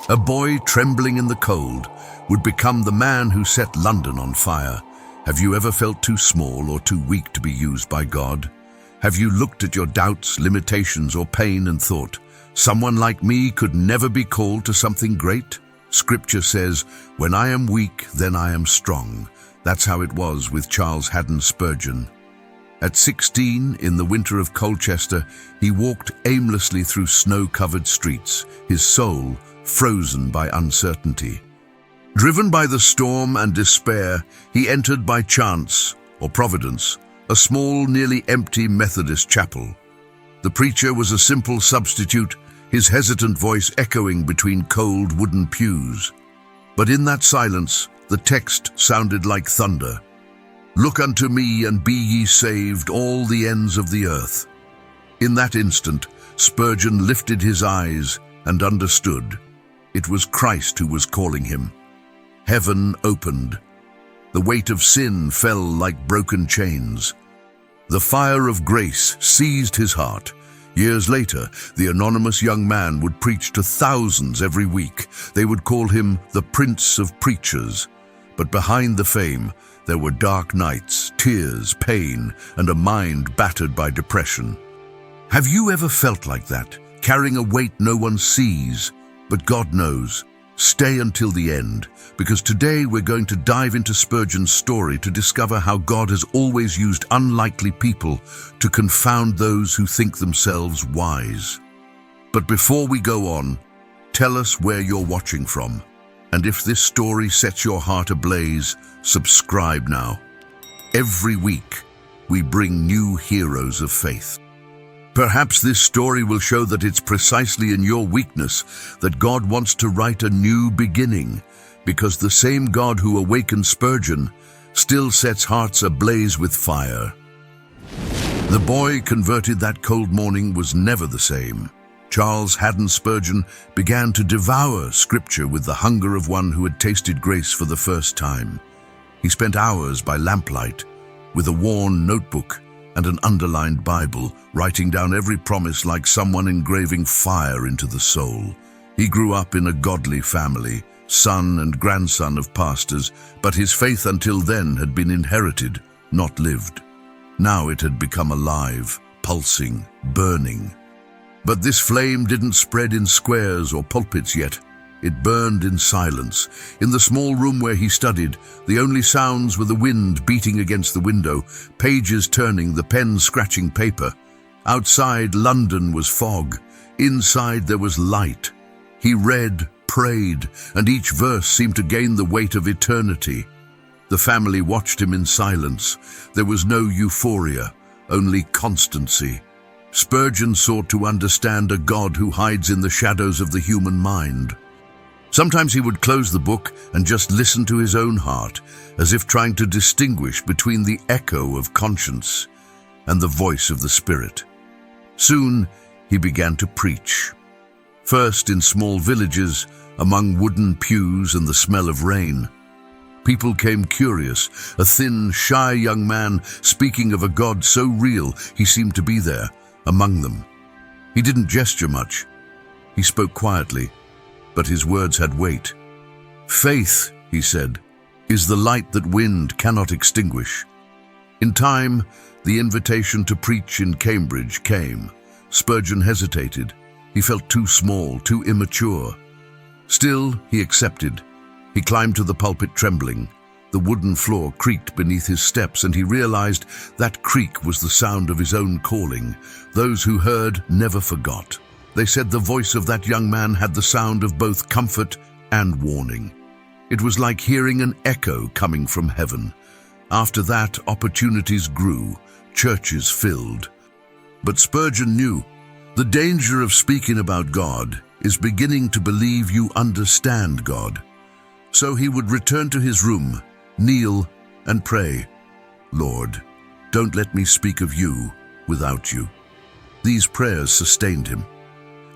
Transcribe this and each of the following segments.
A boy trembling in the cold would become the man who set London on fire. Have you ever felt too small or too weak to be used by God? Have you looked at your doubts, limitations, or pain and thought, someone like me could never be called to something great? Scripture says, when I am weak, then I am strong. That's how it was with Charles Haddon Spurgeon. At 16, in the winter of Colchester, he walked aimlessly through snow-covered streets, his soul frozen by uncertainty. Driven by the storm and despair, he entered by chance, or providence, a small, nearly empty Methodist chapel. The preacher was a simple substitute, his hesitant voice echoing between cold wooden pews. But in that silence, the text sounded like thunder. Look unto me and be ye saved, all the ends of the earth. In that instant, Spurgeon lifted his eyes and understood. It was Christ who was calling him. Heaven opened. The weight of sin fell like broken chains. The fire of grace seized his heart. Years later, the anonymous young man would preach to thousands every week. They would call him the Prince of Preachers. But behind the fame, there were dark nights, tears, pain, and a mind battered by depression. Have you ever felt like that, carrying a weight no one sees, but God knows? Stay until the end, because today we're going to dive into Spurgeon's story to discover how God has always used unlikely people to confound those who think themselves wise. But before we go on, tell us where you're watching from. And if this story sets your heart ablaze, subscribe now. Every week, we bring new heroes of faith. Perhaps this story will show that it's precisely in your weakness that God wants to write a new beginning, because the same God who awakened Spurgeon still sets hearts ablaze with fire. The boy converted that cold morning was never the same. Charles Haddon Spurgeon began to devour Scripture with the hunger of one who had tasted grace for the first time. He spent hours by lamplight, with a worn notebook and an underlined Bible, writing down every promise like someone engraving fire into the soul. He grew up in a godly family, son and grandson of pastors, but his faith until then had been inherited, not lived. Now it had become alive, pulsing, burning. But this flame didn't spread in squares or pulpits yet. It burned in silence. In the small room where he studied, the only sounds were the wind beating against the window, pages turning, the pen scratching paper. Outside, London was fog. Inside, there was light. He read, prayed, and each verse seemed to gain the weight of eternity. The family watched him in silence. There was no euphoria, only constancy. Spurgeon sought to understand a God who hides in the shadows of the human mind. Sometimes he would close the book and just listen to his own heart, as if trying to distinguish between the echo of conscience and the voice of the Spirit. Soon, he began to preach. First in small villages, among wooden pews and the smell of rain. People came curious, a thin, shy young man speaking of a God so real he seemed to be there, among them. He didn't gesture much. He spoke quietly, but his words had weight. Faith, he said, is the light that wind cannot extinguish. In time, the invitation to preach in Cambridge came. Spurgeon hesitated. He felt too small, too immature. Still, he accepted. He climbed to the pulpit trembling. The wooden floor creaked beneath his steps, and he realized that creak was the sound of his own calling. Those who heard never forgot. They said the voice of that young man had the sound of both comfort and warning. It was like hearing an echo coming from heaven. After that, opportunities grew, churches filled. But Spurgeon knew the danger of speaking about God is beginning to believe you understand God. So he would return to his room, kneel, and pray, Lord, don't let me speak of you without you. These prayers sustained him.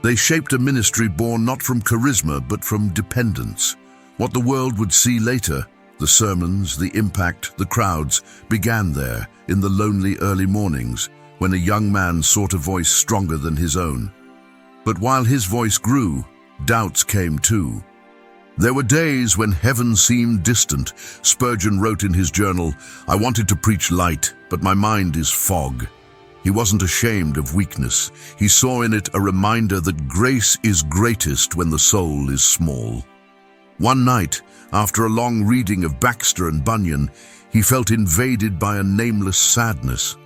They shaped a ministry born not from charisma but from dependence. What the world would see later, the sermons, the impact, the crowds, began there in the lonely early mornings when a young man sought a voice stronger than his own. But while his voice grew, doubts came too. There were days when heaven seemed distant. Spurgeon wrote in his journal, "I wanted to preach light, but my mind is fog." He wasn't ashamed of weakness. He saw in it a reminder that grace is greatest when the soul is small. One night, after a long reading of Baxter and Bunyan, he felt invaded by a nameless sadness.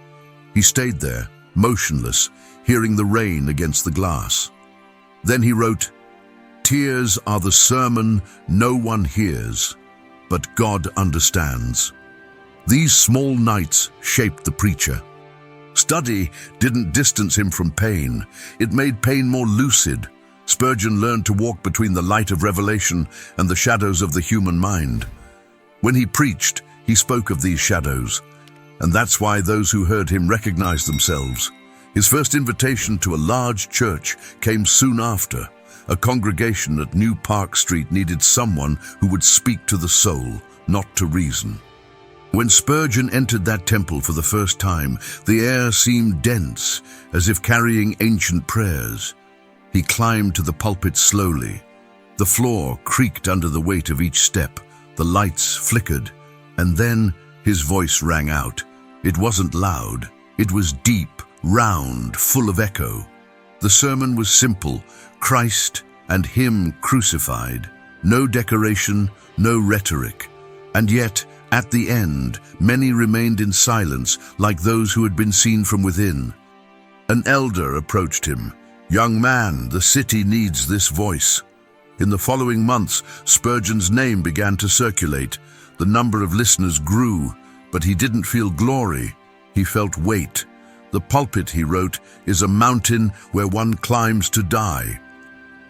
He stayed there, motionless, hearing the rain against the glass. Then he wrote, "Tears are the sermon no one hears, but God understands." These small nights shaped the preacher. Study didn't distance him from pain. It made pain more lucid. Spurgeon learned to walk between the light of revelation and the shadows of the human mind. When he preached, he spoke of these shadows, and that's why those who heard him recognized themselves. His first invitation to a large church came soon after. A congregation at New Park Street needed someone who would speak to the soul, not to reason. When Spurgeon entered that temple for the first time, the air seemed dense, as if carrying ancient prayers. He climbed to the pulpit slowly. The floor creaked under the weight of each step. The lights flickered, and then his voice rang out. It wasn't loud. It was deep, round, full of echo. The sermon was simple: Christ and Him crucified. No decoration, no rhetoric. And yet, at the end, many remained in silence, like those who had been seen from within. An elder approached him. "Young man, the city needs this voice." In the following months, Spurgeon's name began to circulate. The number of listeners grew, but he didn't feel glory. He felt weight. "The pulpit," he wrote, "is a mountain where one climbs to die."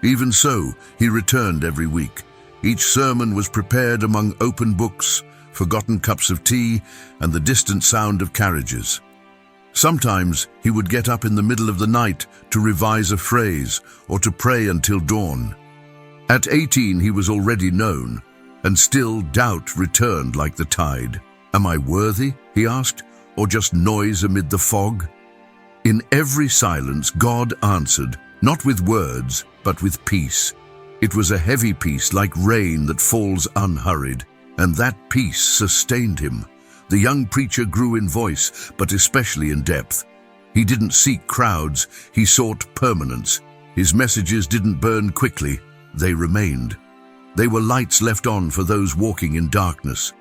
Even so, he returned every week. Each sermon was prepared among open books, forgotten cups of tea, and the distant sound of carriages. Sometimes he would get up in the middle of the night to revise a phrase or to pray until dawn. At 18, he was already known, and still doubt returned like the tide. "Am I worthy?" he asked, "or just noise amid the fog?" In every silence, God answered, not with words, but with peace. It was a heavy peace like rain that falls unhurried, and that peace sustained him. The young preacher grew in voice, but especially in depth. He didn't seek crowds, he sought permanence. His messages didn't burn quickly, they remained. They were lights left on for those walking in darkness.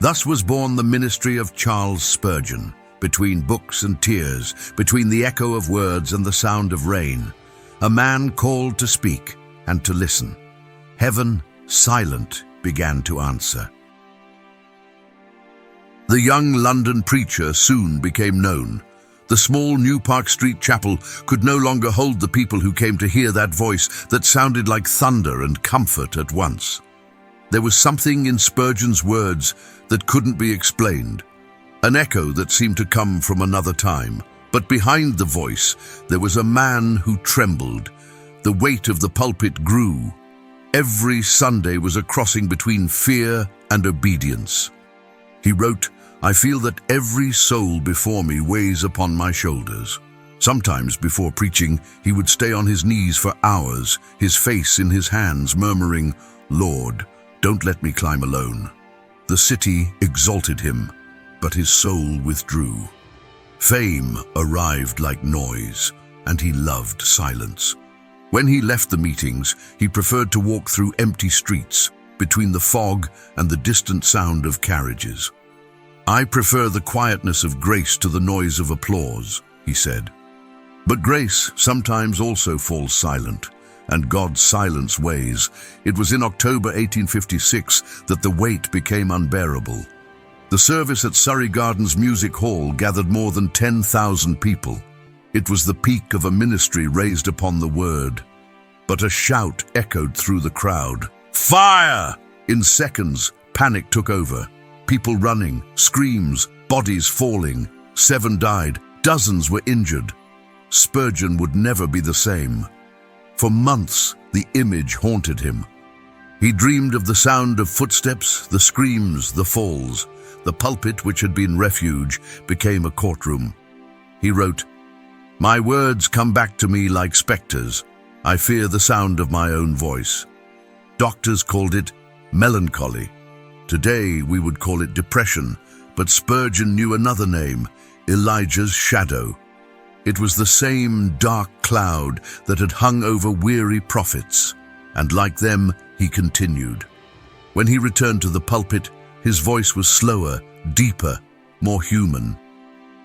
Thus was born the ministry of Charles Spurgeon, between books and tears, between the echo of words and the sound of rain. A man called to speak and to listen. Heaven, silent, began to answer. The young London preacher soon became known. The small New Park Street chapel could no longer hold the people who came to hear that voice that sounded like thunder and comfort at once. There was something in Spurgeon's words that couldn't be explained, an echo that seemed to come from another time. But behind the voice, there was a man who trembled. The weight of the pulpit grew. Every Sunday was a crossing between fear and obedience. He wrote, "I feel that every soul before me weighs upon my shoulders." Sometimes before preaching, he would stay on his knees for hours, his face in his hands, murmuring, "Lord, don't let me climb alone." The city exalted him, but his soul withdrew. Fame arrived like noise, and he loved silence. When he left the meetings, he preferred to walk through empty streets, between the fog and the distant sound of carriages. "I prefer the quietness of grace to the noise of applause," he said. But grace sometimes also falls silent, and God's silence weighs. It was in October 1856 that the weight became unbearable. The service at Surrey Gardens Music Hall gathered more than 10,000 people. It was the peak of a ministry raised upon the word. But a shout echoed through the crowd. "Fire!" In seconds, panic took over. People running, screams, bodies falling. 7 died, dozens were injured. Spurgeon would never be the same. For months, the image haunted him. He dreamed of the sound of footsteps, the screams, the falls. The pulpit, which had been refuge, became a courtroom. He wrote, "My words come back to me like specters. I fear the sound of my own voice. Doctors called it melancholy. Today we would call it depression, but Spurgeon knew another name, Elijah's shadow. It was the same dark cloud that had hung over weary prophets, and like them, he continued. When he returned to the pulpit, his voice was slower, deeper, more human.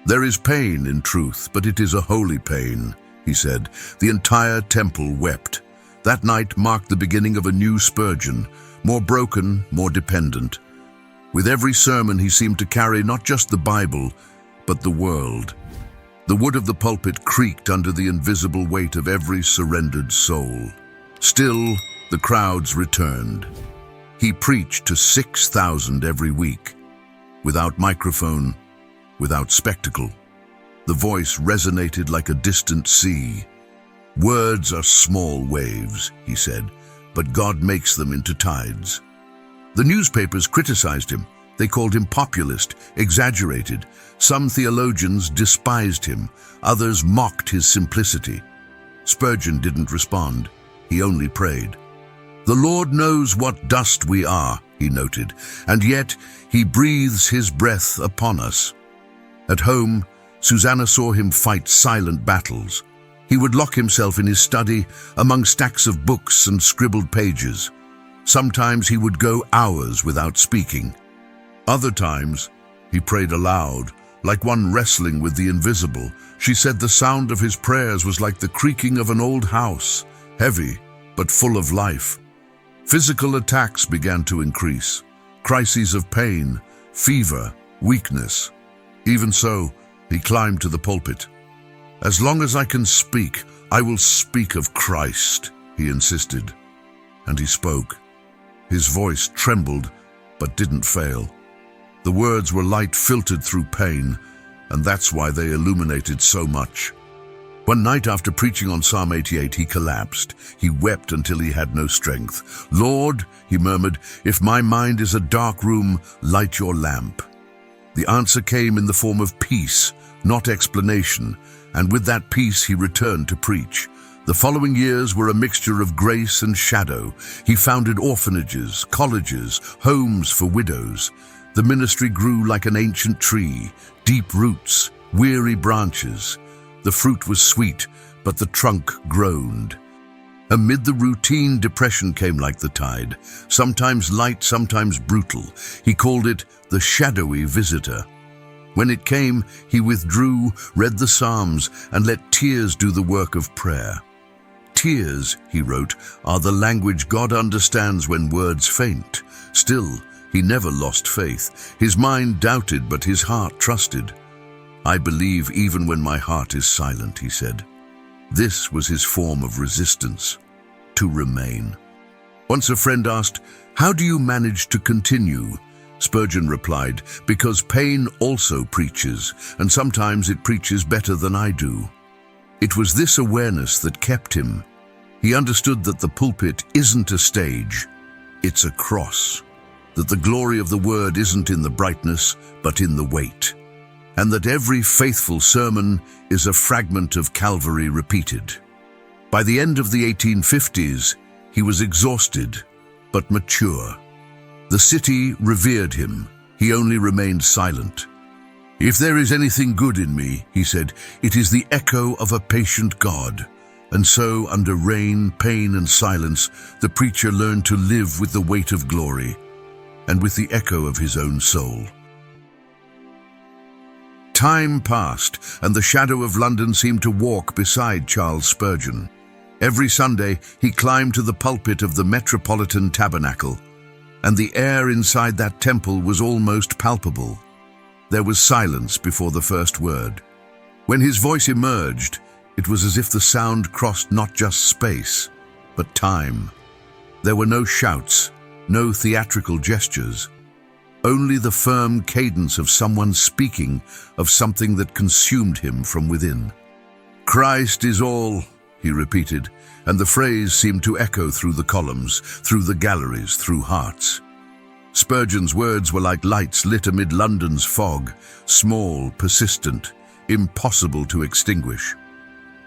"There is pain in truth, but it is a holy pain," he said. The entire temple wept. That night marked the beginning of a new Spurgeon, more broken, more dependent. With every sermon he seemed to carry not just the Bible, but the world. The wood of the pulpit creaked under the invisible weight of every surrendered soul. Still, the crowds returned. He preached to 6,000 every week, without microphone, without spectacle. The voice resonated like a distant sea. "Words are small waves," he said, "but God makes them into tides." The newspapers criticized him. They called him populist, exaggerated. Some theologians despised him. Others mocked his simplicity. Spurgeon didn't respond. He only prayed. "The Lord knows what dust we are," he noted, "and yet he breathes his breath upon us." At home, Susanna saw him fight silent battles. He would lock himself in his study among stacks of books and scribbled pages. Sometimes he would go hours without speaking. Other times, he prayed aloud, like one wrestling with the invisible. She said the sound of his prayers was like the creaking of an old house, heavy but full of life. Physical attacks began to increase, crises of pain, fever, weakness. Even so, he climbed to the pulpit. "As long as I can speak, I will speak of Christ," he insisted. And he spoke. His voice trembled, but didn't fail. The words were light filtered through pain, and that's why they illuminated so much. One night after preaching on Psalm 88, he collapsed. He wept until he had no strength. "Lord," he murmured, "if my mind is a dark room, light your lamp." The answer came in the form of peace, not explanation, and with that peace he returned to preach. The following years were a mixture of grace and shadow. He founded orphanages, colleges, homes for widows. The ministry grew like an ancient tree, deep roots, weary branches. The fruit was sweet, but the trunk groaned. Amid the routine, depression came like the tide, sometimes light, sometimes brutal. He called it the shadowy visitor. When it came, he withdrew, read the Psalms, and let tears do the work of prayer. "Tears," he wrote, "are the language God understands when words faint." Still, he never lost faith. His mind doubted, but his heart trusted. "I believe even when my heart is silent," he said. This was his form of resistance, to remain. Once a friend asked, "How do you manage to continue?" Spurgeon replied, "Because pain also preaches, and sometimes it preaches better than I do." It was this awareness that kept him. He understood that the pulpit isn't a stage, it's a cross. That the glory of the word isn't in the brightness, but in the weight. And that every faithful sermon is a fragment of Calvary repeated. By the end of the 1850s, he was exhausted, but mature. The city revered him. He only remained silent. "If there is anything good in me," he said, "it is the echo of a patient God." And so, under rain, pain, and silence, the preacher learned to live with the weight of glory and with the echo of his own soul. Time passed, and the shadow of London seemed to walk beside Charles Spurgeon. Every Sunday, he climbed to the pulpit of the Metropolitan Tabernacle, and the air inside that temple was almost palpable. There was silence before the first word. When his voice emerged, it was as if the sound crossed not just space, but time. There were no shouts, no theatrical gestures, only the firm cadence of someone speaking of something that consumed him from within. "Christ is all," he repeated, and the phrase seemed to echo through the columns, through the galleries, through hearts. Spurgeon's words were like lights lit amid London's fog, small, persistent, impossible to extinguish.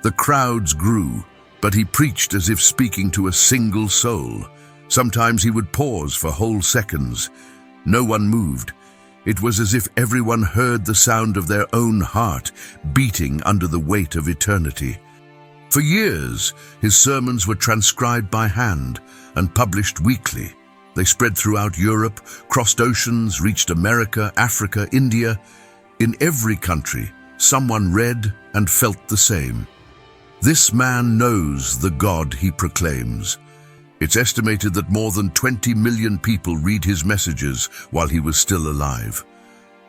The crowds grew, But he preached as if speaking to a single soul. Sometimes he would pause for whole seconds. No one moved. It was as if everyone heard the sound of their own heart beating under the weight of eternity. For years, his sermons were transcribed by hand and published weekly. They spread throughout Europe, crossed oceans, reached America, Africa, India. In every country, someone read and felt the same. This man knows the God he proclaims. It's estimated that more than 20 million people read his messages while he was still alive.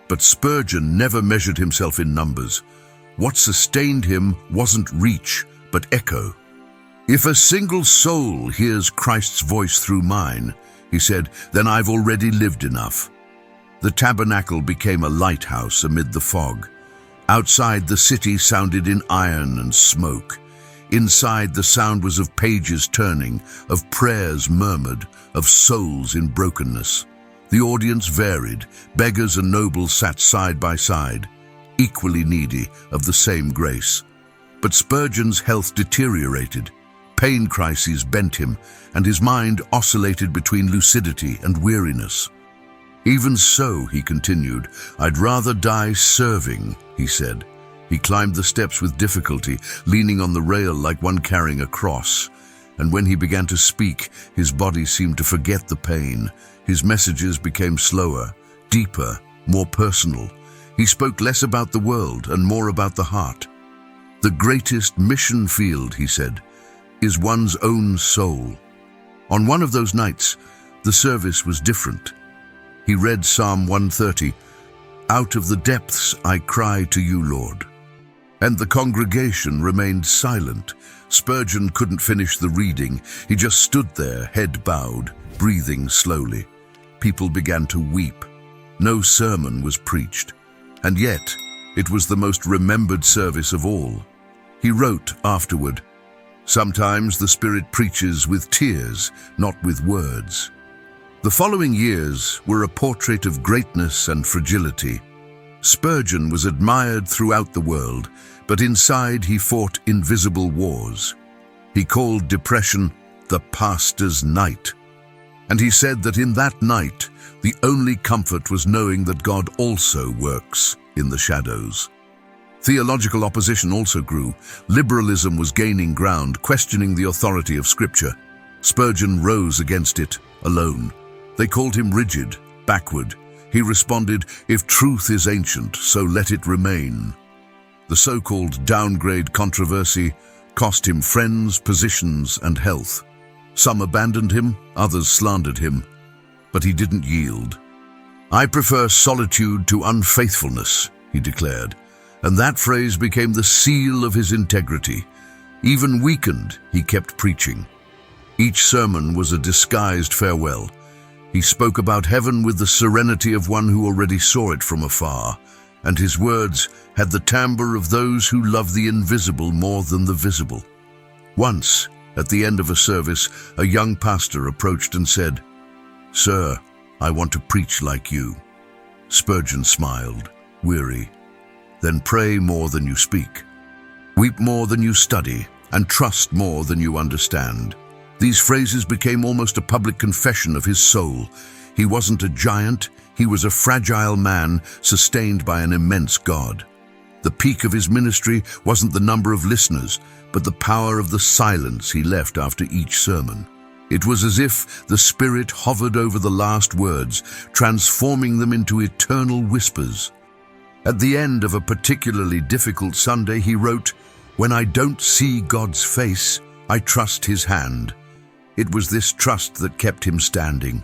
But Spurgeon never measured himself in numbers. What sustained him wasn't reach, but echo. "If a single soul hears Christ's voice through mine," he said, "then I've already lived enough." The tabernacle became a lighthouse amid the fog. Outside, the city sounded in iron and smoke. Inside, the sound was of pages turning, of prayers murmured, of souls in brokenness. The audience varied. Beggars and nobles sat side by side, equally needy of the same grace. But Spurgeon's health deteriorated. Pain crises bent him, and his mind oscillated between lucidity and weariness. "Even so," he continued, "I'd rather die serving," he said. He climbed the steps with difficulty, leaning on the rail like one carrying a cross. And when he began to speak, his body seemed to forget the pain. His messages became slower, deeper, more personal. He spoke less about the world and more about the heart. "The greatest mission field," he said, "is one's own soul." On one of those nights, the service was different. He read Psalm 130, "Out of the depths I cry to you, Lord." And the congregation remained silent. Spurgeon couldn't finish the reading. He just stood there, head bowed, breathing slowly. People began to weep. No sermon was preached. And yet, it was the most remembered service of all. He wrote afterward, "Sometimes the Spirit preaches with tears, not with words." The following years were a portrait of greatness and fragility. Spurgeon was admired throughout the world, but inside he fought invisible wars. He called depression the pastor's night. And he said that in that night, the only comfort was knowing that God also works in the shadows. Theological opposition also grew. Liberalism was gaining ground, questioning the authority of Scripture. Spurgeon rose against it, alone. They called him rigid, backward. He responded, "If truth is ancient, so let it remain." The so-called downgrade controversy cost him friends, positions, and health. Some abandoned him, others slandered him, but he didn't yield. "I prefer solitude to unfaithfulness," he declared, and that phrase became the seal of his integrity. Even weakened, he kept preaching. Each sermon was a disguised farewell. He spoke about heaven with the serenity of one who already saw it from afar, and his words had the timbre of those who love the invisible more than the visible. Once, at the end of a service, a young pastor approached and said, "Sir, I want to preach like you." Spurgeon smiled, weary. "Then pray more than you speak. Weep more than you study, and trust more than you understand." These phrases became almost a public confession of his soul. He wasn't a giant, he was a fragile man sustained by an immense God. The peak of his ministry wasn't the number of listeners, but the power of the silence he left after each sermon. It was as if the Spirit hovered over the last words, transforming them into eternal whispers. At the end of a particularly difficult Sunday, he wrote, "When I don't see God's face, I trust His hand." It was this trust that kept him standing.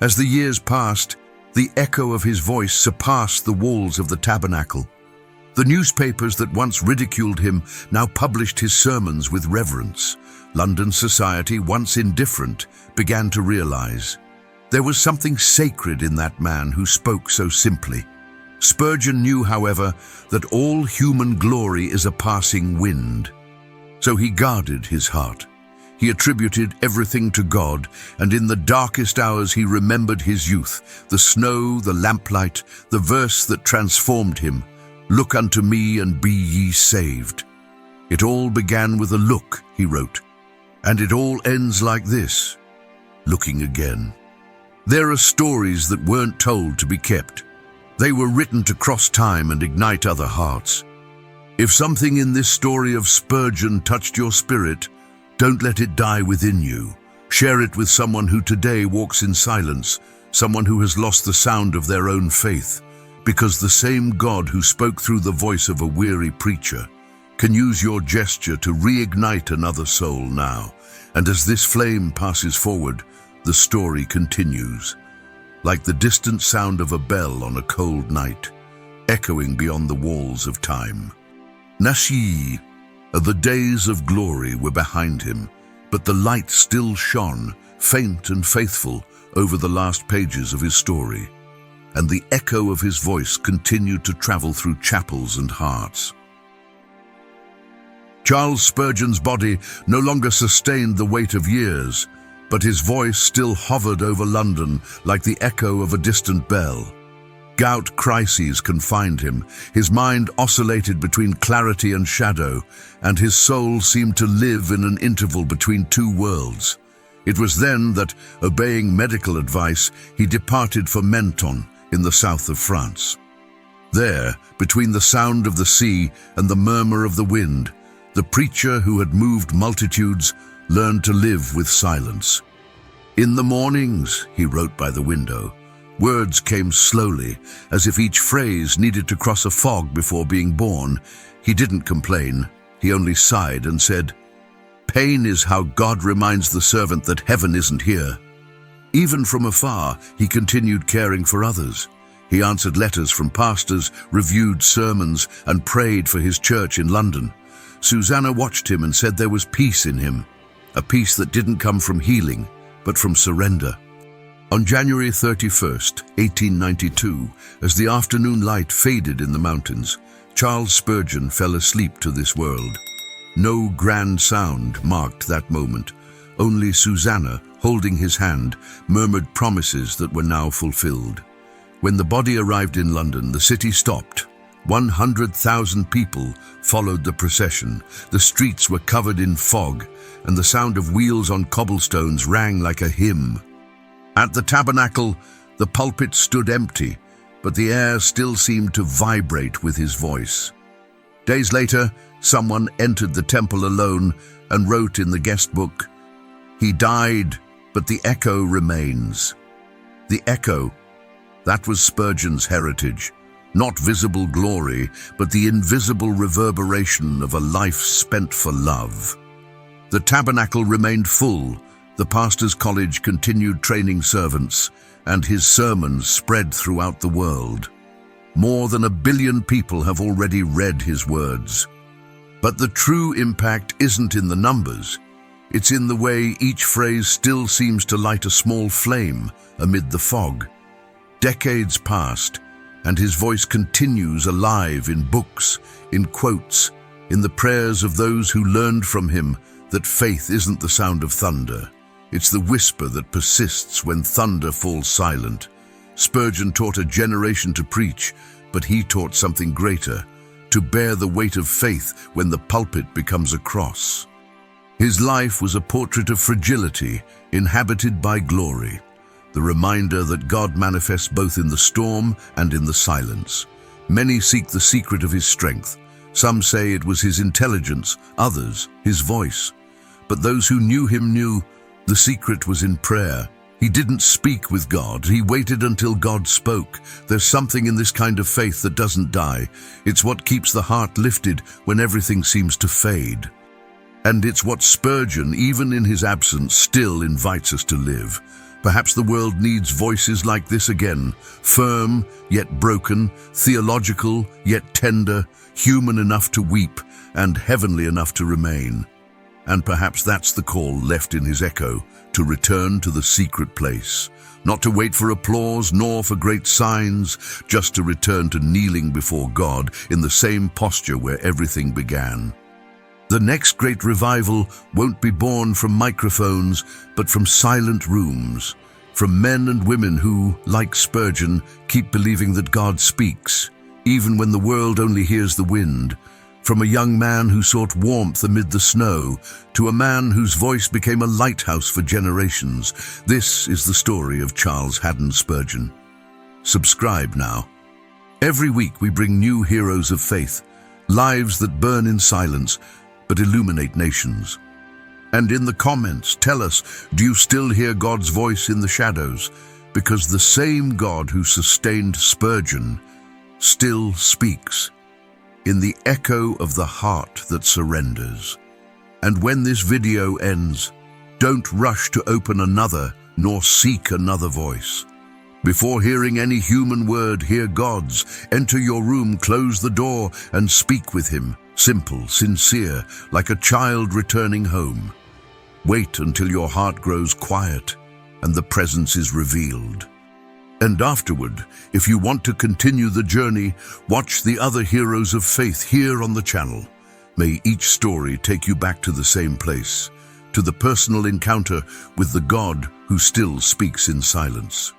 As the years passed, the echo of his voice surpassed the walls of the tabernacle. The newspapers that once ridiculed him now published his sermons with reverence. London society, once indifferent, began to realize there was something sacred in that man who spoke so simply. Spurgeon knew, however, that all human glory is a passing wind. So he guarded his heart. He attributed everything to God, and in the darkest hours he remembered his youth, the snow, the lamplight, the verse that transformed him, "Look unto me and be ye saved." "It all began with a look," he wrote, "and it all ends like this, looking again." There are stories that weren't told to be kept. They were written to cross time and ignite other hearts. If something in this story of Spurgeon touched your spirit, don't let it die within you. Share it with someone who today walks in silence, someone who has lost the sound of their own faith, because the same God who spoke through the voice of a weary preacher can use your gesture to reignite another soul now. And as this flame passes forward, the story continues, like the distant sound of a bell on a cold night, echoing beyond the walls of time. Nashi, the days of glory were behind him, but the light still shone, faint and faithful, over the last pages of his story, and the echo of his voice continued to travel through chapels and hearts. Charles Spurgeon's body no longer sustained the weight of years, but his voice still hovered over London like the echo of a distant bell. Gout crises confined him, his mind oscillated between clarity and shadow, and his soul seemed to live in an interval between two worlds. It was then that, obeying medical advice, he departed for Menton in the south of France. There, between the sound of the sea and the murmur of the wind, the preacher who had moved multitudes learned to live with silence. "In the mornings," he wrote by the window, words came slowly, as if each phrase needed to cross a fog before being born. He didn't complain, he only sighed and said, "Pain is how God reminds the servant that heaven isn't here." Even from afar, he continued caring for others. He answered letters from pastors, reviewed sermons, and prayed for his church in London. Susanna watched him and said there was peace in him, a peace that didn't come from healing, but from surrender. On January 31st, 1892, as the afternoon light faded in the mountains, Charles Spurgeon fell asleep to this world. No grand sound marked that moment. Only Susanna, holding his hand, murmured promises that were now fulfilled. When the body arrived in London, the city stopped. 100,000 people followed the procession. The streets were covered in fog, and the sound of wheels on cobblestones rang like a hymn. At the tabernacle, the pulpit stood empty, but the air still seemed to vibrate with his voice. Days later, someone entered the temple alone and wrote in the guest book, "He died, but the echo remains." The echo, that was Spurgeon's heritage. Not visible glory, but the invisible reverberation of a life spent for love. The tabernacle remained full, the pastor's college continued training servants, and his sermons spread throughout the world. More than 1 billion people have already read his words. But the true impact isn't in the numbers. It's in the way each phrase still seems to light a small flame amid the fog. Decades passed, and his voice continues alive in books, in quotes, in the prayers of those who learned from him that faith isn't the sound of thunder. It's the whisper that persists when thunder falls silent. Spurgeon taught a generation to preach, but he taught something greater, to bear the weight of faith when the pulpit becomes a cross. His life was a portrait of fragility, inhabited by glory, the reminder that God manifests both in the storm and in the silence. Many seek the secret of his strength. Some say it was his intelligence, others his voice. But those who knew him knew the secret was in prayer. He didn't speak with God, he waited until God spoke. There's something in this kind of faith that doesn't die. It's what keeps the heart lifted when everything seems to fade. And it's what Spurgeon, even in his absence, still invites us to live. Perhaps the world needs voices like this again, firm yet broken, theological yet tender, human enough to weep, and heavenly enough to remain. And perhaps that's the call left in his echo, to return to the secret place, not to wait for applause nor for great signs, just to return to kneeling before God in the same posture where everything began. The next great revival won't be born from microphones, but from silent rooms, from men and women who, like Spurgeon, keep believing that God speaks, even when the world only hears the wind, From a young man who sought warmth amid the snow to a man whose voice became a lighthouse for generations, this is the story of Charles Haddon Spurgeon. Subscribe now. Every week we bring new heroes of faith, lives that burn in silence but illuminate nations. And in the comments, tell us, do you still hear God's voice in the shadows? Because the same God who sustained Spurgeon still speaks in the echo of the heart that surrenders. And when this video ends, don't rush to open another nor seek another voice. Before hearing any human word, hear God's. Enter your room, close the door, and speak with him, simple, sincere, like a child returning home. Wait until your heart grows quiet and the presence is revealed. And afterward, if you want to continue the journey, watch the other heroes of faith here on the channel. May each story take you back to the same place, to the personal encounter with the God who still speaks in silence.